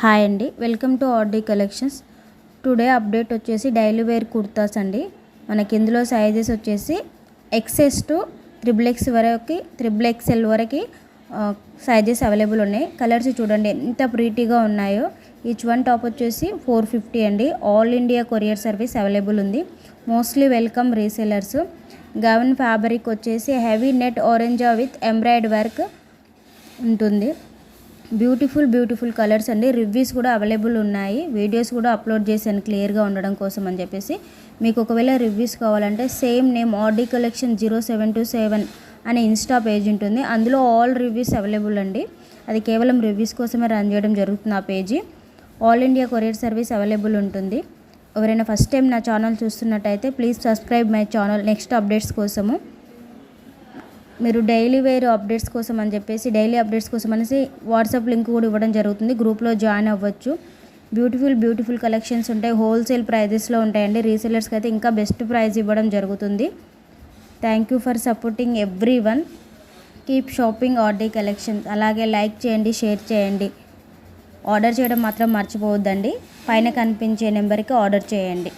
Hi అండి, welcome to RD collections. Today update వచ్చేసి daily wear kurtas అండి. మనకి ఇందులో సైజెస్ వచ్చేసి ఎక్స్ఎస్ టు త్రిబుల్ ఎక్స్ఎల్ వరకు సైజెస్ అవైలబుల్ ఉన్నాయి. కలర్స్ చూడండి ఎంత ప్రీటీగా ఉన్నాయో. ఈచ్ వన్ టాప్ వచ్చేసి 450 అండి. All India courier service available ఉంది. Mostly welcome resellers. Gown fabric వచ్చేసి హెవీ నెట్ ఆరెంజా విత్ ఎంబ్రాయిడ్ వర్క్ ఉంటుంది. బ్యూటిఫుల్ కలర్స్ అండి. రివ్యూస్ కూడా అవైలబుల్ ఉన్నాయి. వీడియోస్ కూడా అప్లోడ్ చేశాను క్లియర్గా ఉండడం కోసం అని చెప్పేసి. మీకు ఒకవేళ రివ్యూస్ కావాలంటే సేమ్ నేమ్ ఆర్డీ కలెక్షన్ 0727 అనే ఇన్స్టా పేజ్ ఉంటుంది. అందులో ఆల్ రివ్యూస్ అవైలబుల్ అండి. అది కేవలం రివ్యూస్ కోసమే రన్ చేయడం జరుగుతుంది. ఆ page all India courier service available ఉంటుంది. ఎవరైనా ఫస్ట్ టైం నా ఛానల్ చూస్తున్నట్టయితే please subscribe my channel next updates కోసము. మీరు డైలీ వేర్ అప్డేట్స్ కోసం అని చెప్పేసి డైలీ అప్డేట్స్ కోసం అనేసి వాట్సాప్ లింక్ కూడా ఇవ్వడం జరుగుతుంది. గ్రూప్లో జాయిన్ అవ్వచ్చు. బ్యూటిఫుల్ కలెక్షన్స్ ఉంటాయి. హోల్సేల్ ప్రైజెస్లో ఉంటాయండి. రీసెలర్స్కి అయితే ఇంకా బెస్ట్ ప్రైస్ ఇవ్వడం జరుగుతుంది. Thank you for supporting every one. Keep shopping RD collections. అలాగే లైక్ చేయండి, షేర్ చేయండి. ఆర్డర్ చేయడం మాత్రం మర్చిపోవద్దండి. పైన కనిపించే నెంబర్కి ఆర్డర్ చేయండి.